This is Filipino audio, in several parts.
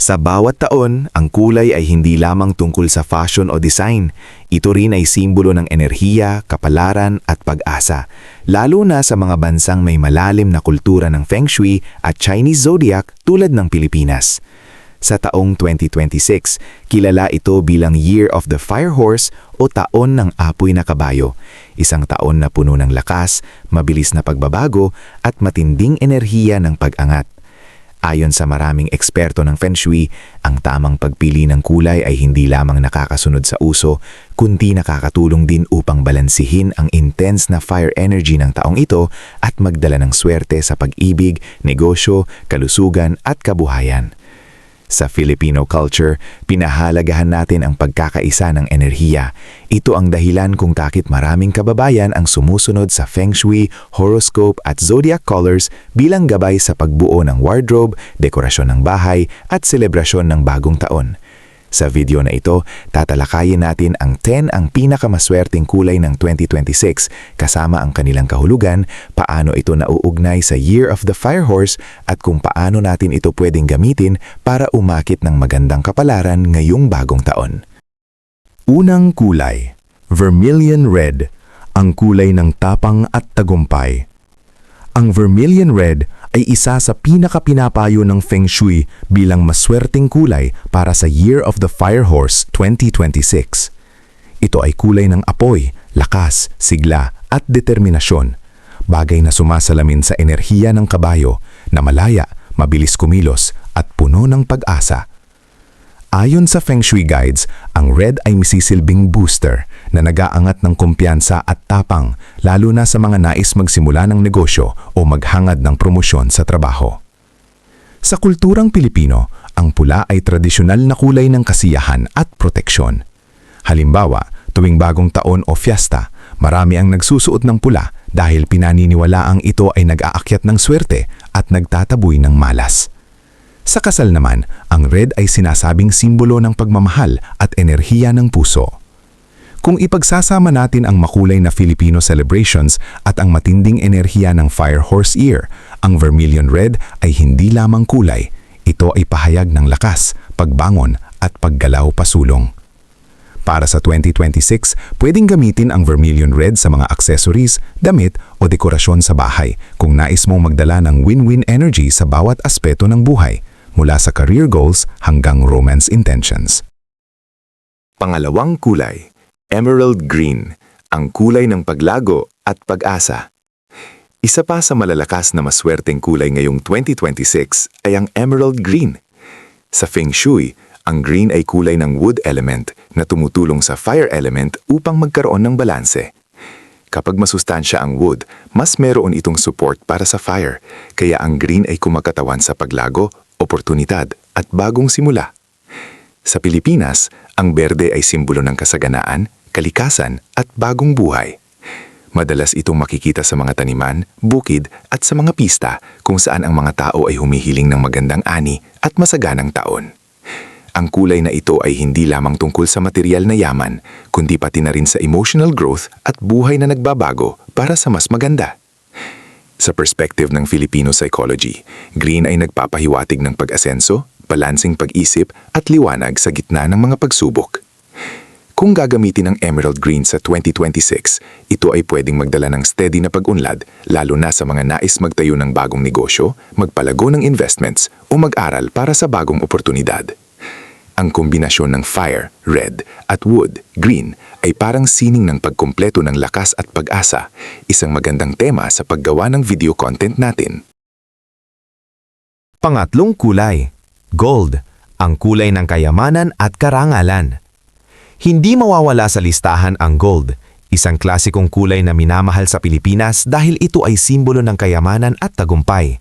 Sa bawat taon, ang kulay ay hindi lamang tungkol sa fashion o design. Ito rin ay simbolo ng enerhiya, kapalaran at pag-asa, lalo na sa mga bansang may malalim na kultura ng Feng Shui at Chinese zodiac tulad ng Pilipinas. Sa taong 2026, kilala ito bilang Year of the Fire Horse o Taon ng Apoy na Kabayo, isang taon na puno ng lakas, mabilis na pagbabago at matinding enerhiya ng pag-angat. Ayon sa maraming eksperto ng Feng Shui, ang tamang pagpili ng kulay ay hindi lamang nakakasunod sa uso, kundi nakakatulong din upang balansihin ang intense na fire energy ng taong ito at magdala ng swerte sa pag-ibig, negosyo, kalusugan at kabuhayan. Sa Filipino culture, pinahalagahan natin ang pagkakaisa ng enerhiya. Ito ang dahilan kung bakit maraming kababayan ang sumusunod sa Feng Shui, horoscope at zodiac colors bilang gabay sa pagbuo ng wardrobe, dekorasyon ng bahay at selebrasyon ng bagong taon. Sa video na ito, tatalakayin natin ang 10 ang pinakamaswerteng kulay ng 2026 kasama ang kanilang kahulugan, paano ito nauugnay sa Year of the Fire Horse at kung paano natin ito pwedeng gamitin para umakit ng magandang kapalaran ngayong bagong taon. Unang kulay, Vermilion Red, ang kulay ng tapang at tagumpay. Ang Vermilion Red ay isa sa pinakapinapayo ng Feng Shui bilang maswerteng kulay para sa Year of the Fire Horse 2026. Ito ay kulay ng apoy, lakas, sigla at determinasyon, bagay na sumasalamin sa enerhiya ng kabayo na malaya, mabilis kumilos at puno ng pag-asa. Ayon sa Feng Shui Guides, ang red ay masisilbing booster na nag-aangat ng kumpiyansa at tapang lalo na sa mga nais magsimula ng negosyo o maghangad ng promosyon sa trabaho. Sa kulturang Pilipino, ang pula ay tradisyonal na kulay ng kasiyahan at proteksyon. Halimbawa, tuwing bagong taon o fiesta, marami ang nagsusuot ng pula dahil pinaniniwalaang ito ay nag-aakyat ng swerte at nagtataboy ng malas. Sa kasal naman, ang red ay sinasabing simbolo ng pagmamahal at enerhiya ng puso. Kung ipagsasama natin ang makulay na Filipino celebrations at ang matinding enerhiya ng Fire Horse Year, ang Vermilion Red ay hindi lamang kulay. Ito ay pahayag ng lakas, pagbangon at paggalaw pasulong. Para sa 2026, pwedeng gamitin ang Vermilion Red sa mga accessories, damit o dekorasyon sa bahay kung nais mong magdala ng win-win energy sa bawat aspeto ng buhay, mula sa career goals hanggang romance intentions. Pangalawang kulay, Emerald Green, ang kulay ng paglago at pag-asa. Isa pa sa malalakas na maswerteng kulay ngayong 2026 ay ang Emerald Green. Sa Feng Shui, ang green ay kulay ng wood element na tumutulong sa fire element upang magkaroon ng balanse. Kapag masustansya ang wood, mas meron itong support para sa fire, kaya ang green ay kumakatawan sa paglago, oportunidad at bagong simula. Sa Pilipinas, ang berde ay simbolo ng kasaganaan, kalikasan at bagong buhay. Madalas itong makikita sa mga taniman, bukid at sa mga pista kung saan ang mga tao ay humihiling ng magandang ani at masaganang taon. Ang kulay na ito ay hindi lamang tungkol sa material na yaman, kundi pati na rin sa emotional growth at buhay na nagbabago para sa mas maganda. Sa perspective ng Filipino psychology, green ay nagpapahiwatig ng pag-asenso, balansing pag-isip at liwanag sa gitna ng mga pagsubok. Kung gagamitin ang emerald green sa 2026, ito ay pwedeng magdala ng steady na pag-unlad lalo na sa mga nais magtayo ng bagong negosyo, magpalago ng investments o mag-aral para sa bagong oportunidad. Ang kombinasyon ng fire, red, at wood, green, ay parang sining ng pagkumpleto ng lakas at pag-asa, isang magandang tema sa paggawa ng video content natin. Pangatlong kulay, gold, ang kulay ng kayamanan at karangalan. Hindi mawawala sa listahan ang gold, isang klasikong kulay na minamahal sa Pilipinas dahil ito ay simbolo ng kayamanan at tagumpay.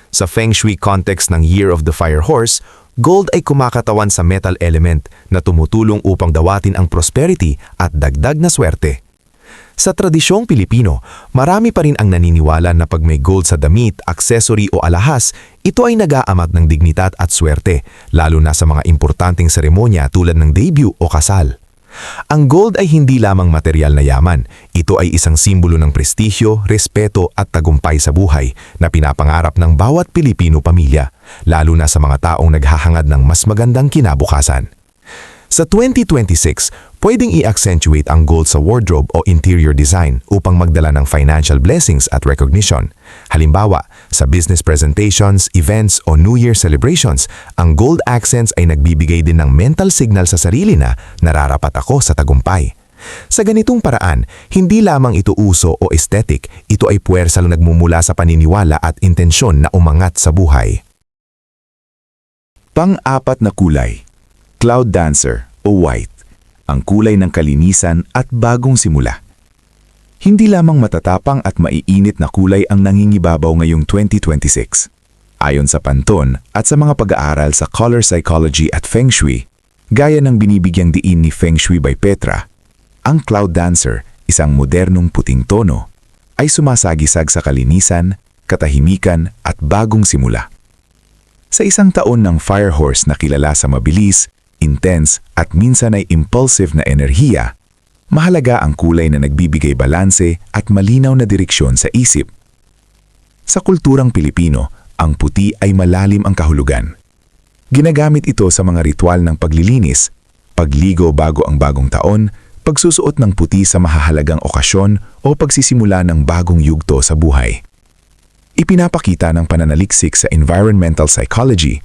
Sa Feng Shui context ng Year of the Fire Horse, gold ay kumakatawan sa metal element na tumutulong upang dawatin ang prosperity at dagdag na swerte. Sa tradisyong Pilipino, marami pa rin ang naniniwala na pag may gold sa damit, accessory o alahas, ito ay nag-aamat ng dignidad at swerte, lalo na sa mga importanteng seremonya tulad ng debut o kasal. Ang gold ay hindi lamang material na yaman. Ito ay isang simbolo ng prestisyo, respeto at tagumpay sa buhay na pinapangarap ng bawat Pilipino pamilya, lalo na sa mga taong naghahangad ng mas magandang kinabukasan. Sa 2026, pwedeng i-accentuate ang gold sa wardrobe o interior design upang magdala ng financial blessings at recognition. Halimbawa, sa business presentations, events o New Year celebrations, ang gold accents ay nagbibigay din ng mental signal sa sarili na nararapat ako sa tagumpay. Sa ganitong paraan, hindi lamang ito uso o aesthetic, ito ay puwersang nagmumula sa paniniwala at intensyon na umangat sa buhay. Pang-apat na kulay, Cloud Dancer o White, ang kulay ng kalinisan at bagong simula. Hindi lamang matatapang at maiinit na kulay ang nangingibabaw ngayong 2026. Ayon sa Pantone at sa mga pag-aaral sa color psychology at Feng Shui, gaya ng binibigyang diin ni Feng Shui by Petra, ang Cloud Dancer, isang modernong puting tono, ay sumasagisag sa kalinisan, katahimikan at bagong simula. Sa isang taon ng Fire Horse na kilala sa mabilis, intense at minsan ay impulsive na enerhiya, mahalaga ang kulay na nagbibigay balanse at malinaw na direksyon sa isip. Sa kulturang Pilipino, ang puti ay malalim ang kahulugan. Ginagamit ito sa mga ritual ng paglilinis, pagligo bago ang bagong taon, pagsusuot ng puti sa mahahalagang okasyon o pagsisimula ng bagong yugto sa buhay. Ipinapakita ng pananaliksik sa environmental psychology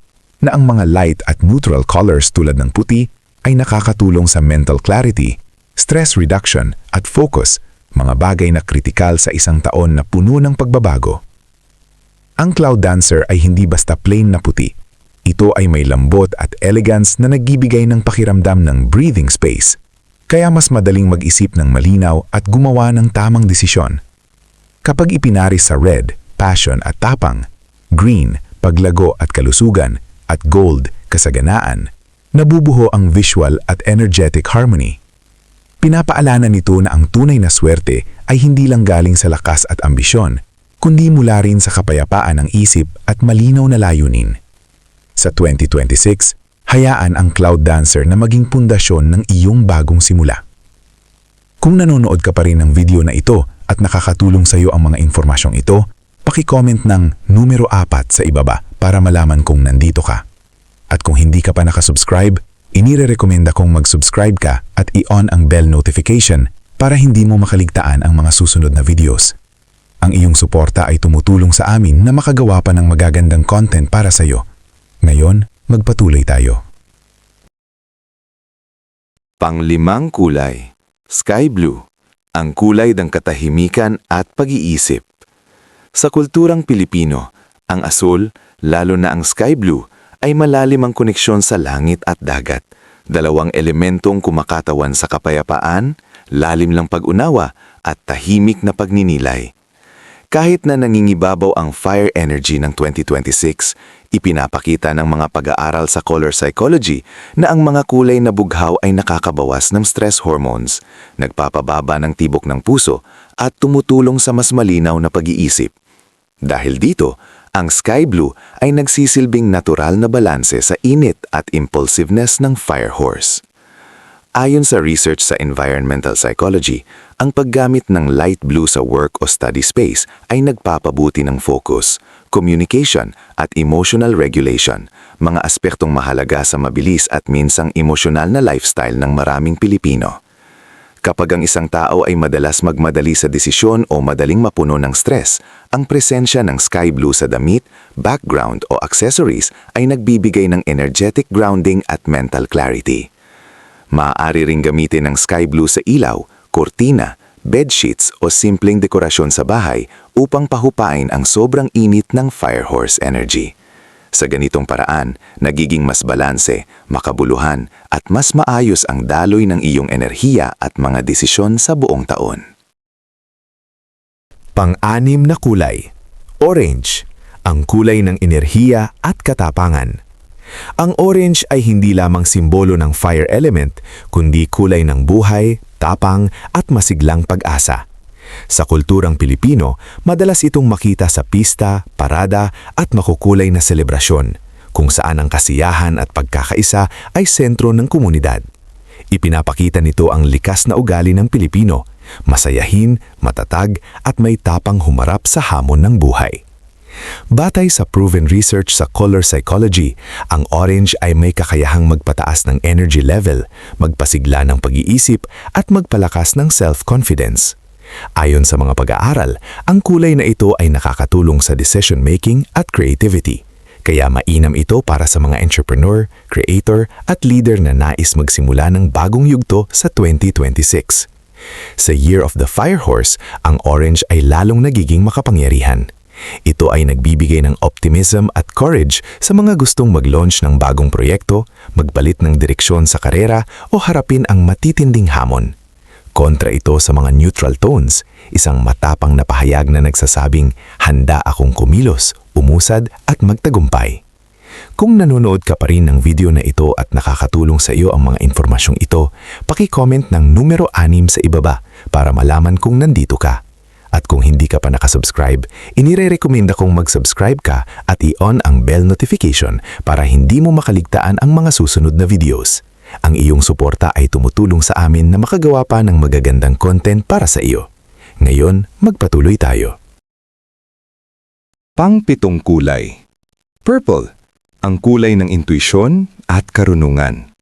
na ang mga light at neutral colors tulad ng puti ay nakakatulong sa mental clarity, stress reduction at focus, mga bagay na kritikal sa isang taon na puno ng pagbabago. Ang Cloud Dancer ay hindi basta plain na puti. Ito ay may lambot at elegance na nagbibigay ng pakiramdam ng breathing space, kaya mas madaling mag-isip ng malinaw at gumawa ng tamang desisyon. Kapag ipinaris sa red, passion at tapang, green, paglago at kalusugan, at gold, kasaganaan, nabubuho ang visual at energetic harmony. Pinapaalanan nito na ang tunay na swerte ay hindi lang galing sa lakas at ambisyon, kundi mula rin sa kapayapaan ng isip at malinaw na layunin. Sa 2026, hayaan ang Cloud Dancer na maging pundasyon ng iyong bagong simula. Kung nanonood ka pa rin ng video na ito at nakakatulong sa iyo ang mga impormasyong ito, paki-comment ng numero 4 sa ibaba para malaman kung nandito ka. At kung hindi ka pa nakasubscribe, inirerekomenda kong mag-subscribe ka at i-on ang bell notification para hindi mo makaligtaan ang mga susunod na videos. Ang iyong suporta ay tumutulong sa amin na makagawa pa ng magagandang content para sa iyo. Ngayon, magpatuloy tayo. Panglimang kulay, Sky Blue, ang kulay ng katahimikan at pag-iisip. Sa kulturang Pilipino, ang asul, lalo na ang sky blue, ay malalim ang koneksyon sa langit at dagat. Dalawang elementong kumakatawan sa kapayapaan, lalim lang pag-unawa at tahimik na pagninilay. Kahit na nangingibabaw ang fire energy ng 2026, ipinapakita ng mga pag-aaral sa color psychology na ang mga kulay na bughaw ay nakakabawas ng stress hormones, nagpapababa ng tibok ng puso at tumutulong sa mas malinaw na pag-iisip. Dahil dito, ang sky blue ay nagsisilbing natural na balanse sa init at impulsiveness ng fire horse. Ayon sa research sa environmental psychology, ang paggamit ng light blue sa work o study space ay nagpapabuti ng focus, communication at emotional regulation, mga aspektong mahalaga sa mabilis at minsang emosyonal na lifestyle ng maraming Pilipino. Kapag ang isang tao ay madalas magmadali sa desisyon o madaling mapuno ng stress, ang presensya ng sky blue sa damit, background o accessories ay nagbibigay ng energetic grounding at mental clarity. Maaari ring gamitin ng sky blue sa ilaw, kurtina, bedsheets o simpleng dekorasyon sa bahay upang pahupain ang sobrang init ng fire horse energy. Sa ganitong paraan, nagiging mas balanse, makabuluhan at mas maayos ang daloy ng iyong enerhiya at mga desisyon sa buong taon. Pang-anim na kulay, orange, ang kulay ng enerhiya at katapangan. Ang orange ay hindi lamang simbolo ng fire element, kundi kulay ng buhay, tapang at masiglang pag-asa. Sa kulturang Pilipino, madalas itong makita sa pista, parada at makukulay na selebrasyon, kung saan ang kasiyahan at pagkakaisa ay sentro ng komunidad. Ipinapakita nito ang likas na ugali ng Pilipino, masayahin, matatag at may tapang humarap sa hamon ng buhay. Batay sa proven research sa color psychology, ang orange ay may kakayahang magpataas ng energy level, magpasigla ng pag-iisip at magpalakas ng self-confidence. Ayon sa mga pag-aaral, ang kulay na ito ay nakakatulong sa decision-making at creativity. Kaya mainam ito para sa mga entrepreneur, creator at leader na nais magsimula ng bagong yugto sa 2026. Sa Year of the Fire Horse, ang orange ay lalong nagiging makapangyarihan. Ito ay nagbibigay ng optimism at courage sa mga gustong mag-launch ng bagong proyekto, magbalit ng direksyon sa karera o harapin ang matitinding hamon. Kontra ito sa mga neutral tones, isang matapang na pahayag na nagsasabing, handa akong kumilos, umusad at magtagumpay. Kung nanonood ka pa rin ng video na ito at nakakatulong sa iyo ang mga impormasyong ito, paki-comment ng numero 6 sa ibaba para malaman kung nandito ka. At kung hindi ka pa nakasubscribe, inirerekomenda kong mag-subscribe ka at i-on ang bell notification para hindi mo makaligtaan ang mga susunod na videos. Ang iyong suporta ay tumutulong sa amin na makagawa pa ng magagandang content para sa iyo. Ngayon, magpatuloy tayo. Pang-7 kulay. Purple, ang kulay ng intuisyon at karunungan.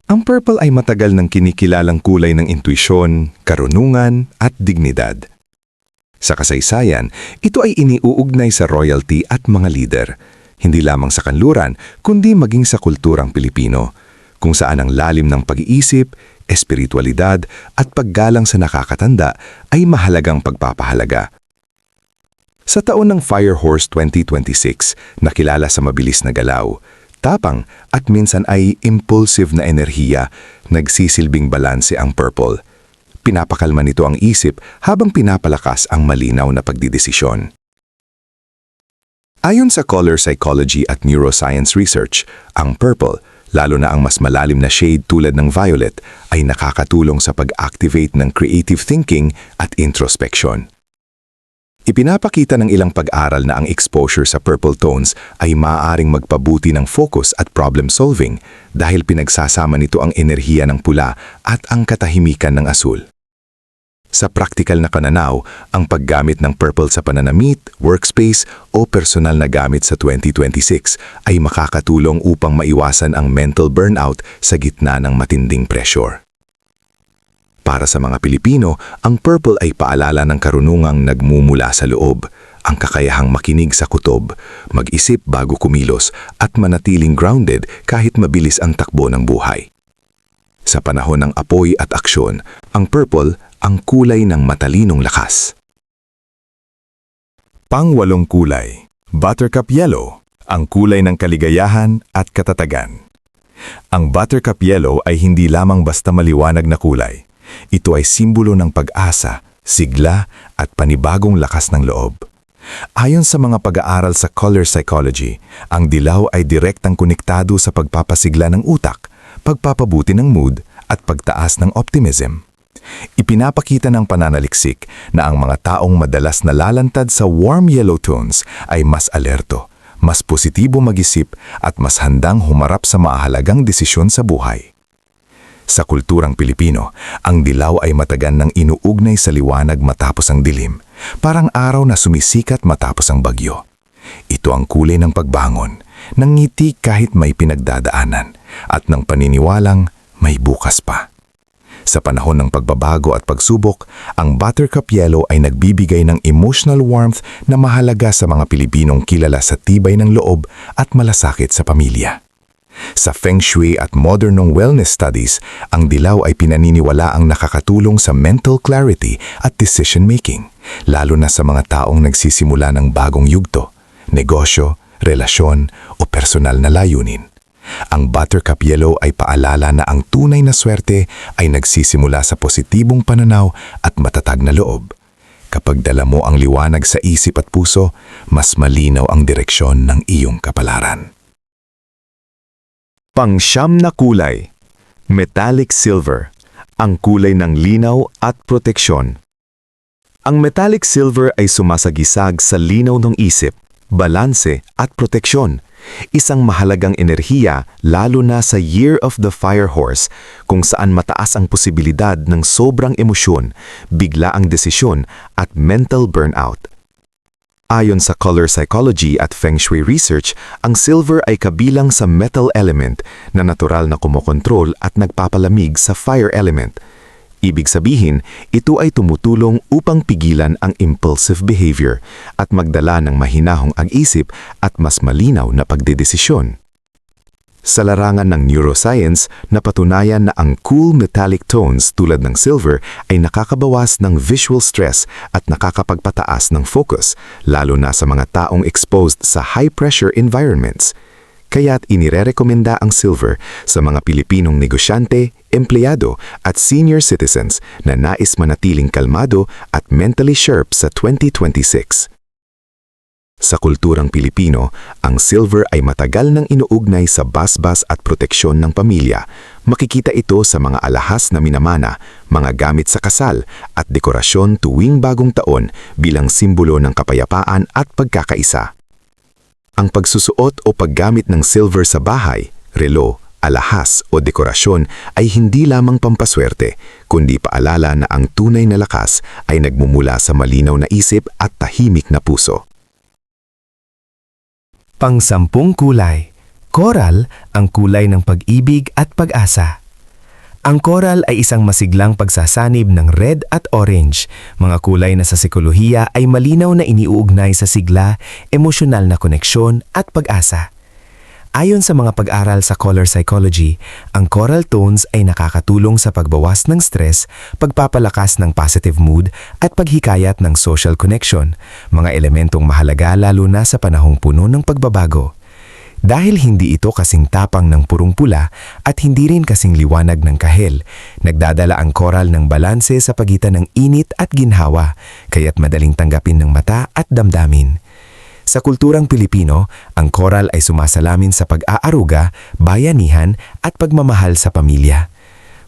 Ang purple ay matagal nang kinikilalang kulay ng intuisyon, karunungan at dignidad. Sa kasaysayan, ito ay iniuugnay sa royalty at mga leader, hindi lamang sa kanluran, kundi maging sa kulturang Pilipino, kung saan ang lalim ng pag-iisip, espiritualidad at paggalang sa nakakatanda ay mahalagang pagpapahalaga. Sa taon ng Fire Horse 2026, nakilala sa mabilis na galaw, tapang at minsan ay impulsive na enerhiya, nagsisilbing balanse ang purple. Pinapakalma nito ang isip habang pinapalakas ang malinaw na pagdidesisyon. Ayon sa color psychology at neuroscience research, ang purple, lalo na ang mas malalim na shade tulad ng violet, ay nakakatulong sa pag-activate ng creative thinking at introspection. Ipinapakita ng ilang pag-aral na ang exposure sa purple tones ay maaaring magpabuti ng focus at problem solving dahil pinagsasama nito ang enerhiya ng pula at ang katahimikan ng asul. Sa praktikal na pananaw, ang paggamit ng purple sa pananamit, workspace o personal na gamit sa 2026 ay makakatulong upang maiwasan ang mental burnout sa gitna ng matinding pressure. Para sa mga Pilipino, ang purple ay paalala ng karunungang nagmumula sa loob, ang kakayahang makinig sa kutob, mag-isip bago kumilos at manatiling grounded kahit mabilis ang takbo ng buhay. Sa panahon ng apoy at aksyon, ang purple ang kulay ng matalinong lakas. Pang-8 kulay, buttercup yellow, ang kulay ng kaligayahan at katatagan. Ang buttercup yellow ay hindi lamang basta maliwanag na kulay. Ito ay simbolo ng pag-asa, sigla at panibagong lakas ng loob. Ayon sa mga pag-aaral sa color psychology, ang dilaw ay direktang konektado sa pagpapasigla ng utak, pagpapabuti ng mood at pagtaas ng optimism. Ipinapakita ng pananaliksik na ang mga taong madalas nalalantad sa warm yellow tones ay mas alerto, mas positibo mag-isip at mas handang humarap sa mahalagang desisyon sa buhay. Sa kulturang Pilipino, ang dilaw ay matagan ng inuugnay sa liwanag matapos ang dilim, parang araw na sumisikat matapos ang bagyo. Ito ang kulay ng pagbangon, ng ngiti kahit may pinagdadaanan, at ng paniniwalang may bukas pa. Sa panahon ng pagbabago at pagsubok, ang buttercup yellow ay nagbibigay ng emotional warmth na mahalaga sa mga Pilipinong kilala sa tibay ng loob at malasakit sa pamilya. Sa Feng Shui at modernong wellness studies, ang dilaw ay pinaniniwala ang nakakatulong sa mental clarity at decision-making, lalo na sa mga taong nagsisimula ng bagong yugto, negosyo, relasyon o personal na layunin. Ang buttercup yellow ay paalala na ang tunay na swerte ay nagsisimula sa positibong pananaw at matatag na loob. Kapag dala mo ang liwanag sa isip at puso, mas malinaw ang direksyon ng iyong kapalaran. Pang-9 na kulay, metallic silver, ang kulay ng linaw at proteksyon. Ang metallic silver ay sumasagisag sa linaw ng isip, balanse at proteksyon, Isang mahalagang enerhiya lalo na sa Year of the Fire Horse kung saan mataas ang posibilidad ng sobrang emosyon, biglaang desisyon at mental burnout. Ayon sa color psychology at feng shui research, ang silver ay kabilang sa metal element na natural na kumokontrol at nagpapalamig sa fire element. Ibig sabihin, ito ay tumutulong upang pigilan ang impulsive behavior at magdala ng mahinahong ag-isip at mas malinaw na pagdedesisyon. Sa larangan ng neuroscience, napatunayan na ang cool metallic tones tulad ng silver ay nakakabawas ng visual stress at nakakapagpataas ng focus, lalo na sa mga taong exposed sa high-pressure environments. Kaya't inirerekomenda ang silver sa mga Pilipinong negosyante, empleyado at senior citizens na nais manatiling kalmado at mentally sharp sa 2026. Sa kulturang Pilipino, ang silver ay matagal nang inuugnay sa basbas at proteksyon ng pamilya. Makikita ito sa mga alahas na minamana, mga gamit sa kasal at dekorasyon tuwing bagong taon bilang simbolo ng kapayapaan at pagkakaisa. Ang pagsusuot o paggamit ng silver sa bahay, relo, alahas o dekorasyon ay hindi lamang pampaswerte, kundi paalala na ang tunay na lakas ay nagmumula sa malinaw na isip at tahimik na puso. Pang-10 kulay. Coral, ang kulay ng pag-ibig at pag-asa. Ang coral ay isang masiglang pagsasanib ng red at orange, mga kulay na sa psikolohiya ay malinaw na iniuugnay sa sigla, emosyonal na koneksyon at pag-asa. Ayon sa mga pag-aral sa color psychology, ang coral tones ay nakakatulong sa pagbawas ng stress, pagpapalakas ng positive mood at paghikayat ng social connection, mga elementong mahalaga lalo na sa panahong puno ng pagbabago. Dahil hindi ito kasing tapang ng purong pula at hindi rin kasing liwanag ng kahel, nagdadala ang coral ng balanse sa pagitan ng init at ginhawa, kaya't madaling tanggapin ng mata at damdamin. Sa kulturang Pilipino, ang coral ay sumasalamin sa pag-aaruga, bayanihan at pagmamahal sa pamilya.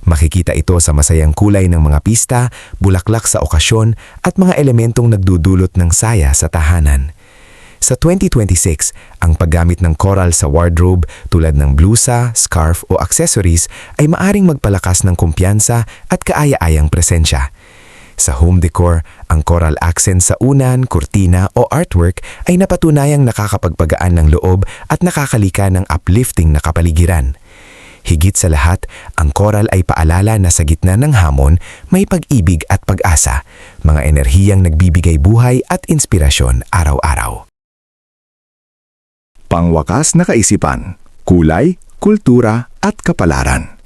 Makikita ito sa masayang kulay ng mga pista, bulaklak sa okasyon at mga elementong nagdudulot ng saya sa tahanan. Sa 2026, ang paggamit ng coral sa wardrobe tulad ng blusa, scarf o accessories ay maaring magpalakas ng kumpiyansa at kaaya-ayang presensya. Sa home decor, ang coral accent sa unan, kurtina o artwork ay napatunayang nakakapagpagaan ng loob at nakakalika ng uplifting na kapaligiran. Higit sa lahat, ang coral ay paalala na sa gitna ng hamon, may pag-ibig at pag-asa, mga enerhiyang nagbibigay buhay at inspirasyon araw-araw. Pangwakas na kaisipan, kulay, kultura at kapalaran.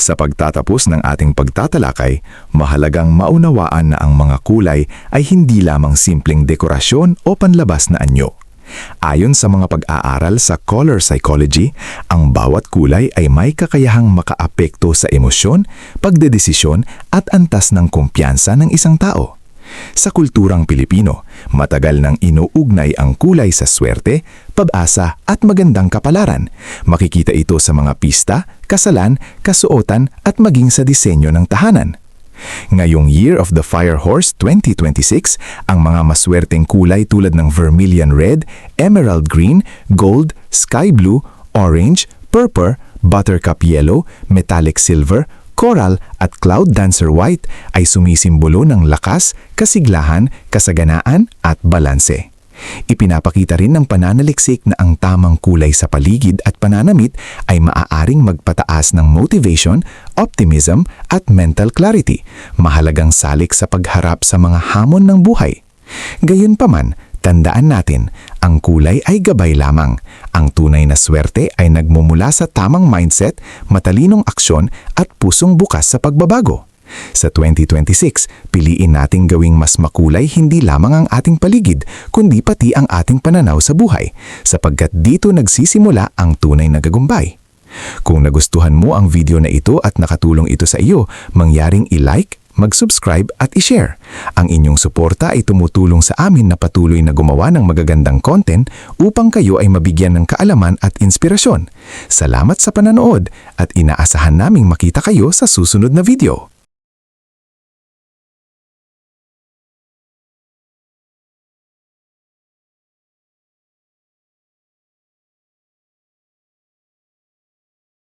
Sa pagtatapos ng ating pagtatalakay, mahalagang maunawaan na ang mga kulay ay hindi lamang simpleng dekorasyon o panlabas na anyo. Ayon sa mga pag-aaral sa color psychology, ang bawat kulay ay may kakayahang makaapekto sa emosyon, pagdedesisyon at antas ng kumpiyansa ng isang tao. Sa kulturang Pilipino, matagal nang inuugnay ang kulay sa swerte, pag-asa at magandang kapalaran. Makikita ito sa mga pista, kasalan, kasuotan at maging sa disenyo ng tahanan. Ngayong Year of the Fire Horse 2026, ang mga maswerteng kulay tulad ng vermilion red, emerald green, gold, sky blue, orange, purple, buttercup yellow, metallic silver, coral at cloud dancer white ay sumisimbolo ng lakas, kasiglahan, kasaganaan at balanse. Ipinapakita rin ng pananaliksik na ang tamang kulay sa paligid at pananamit ay maaaring magpataas ng motivation, optimism at mental clarity, mahalagang salik sa pagharap sa mga hamon ng buhay. Gayunpaman, tandaan natin, ang kulay ay gabay lamang. Ang tunay na swerte ay nagmumula sa tamang mindset, matalinong aksyon at pusong bukas sa pagbabago. Sa 2026, piliin nating gawing mas makulay hindi lamang ang ating paligid, kundi pati ang ating pananaw sa buhay, sapagkat dito nagsisimula ang tunay na gagumpay. Kung nagustuhan mo ang video na ito at nakatulong ito sa iyo, mangyaring i-like, mag-subscribe at i-share. Ang inyong suporta ay tumutulong sa amin na patuloy na gumawa ng magagandang content upang kayo ay mabigyan ng kaalaman at inspirasyon. Salamat sa pananood at inaasahan naming makita kayo sa susunod na video.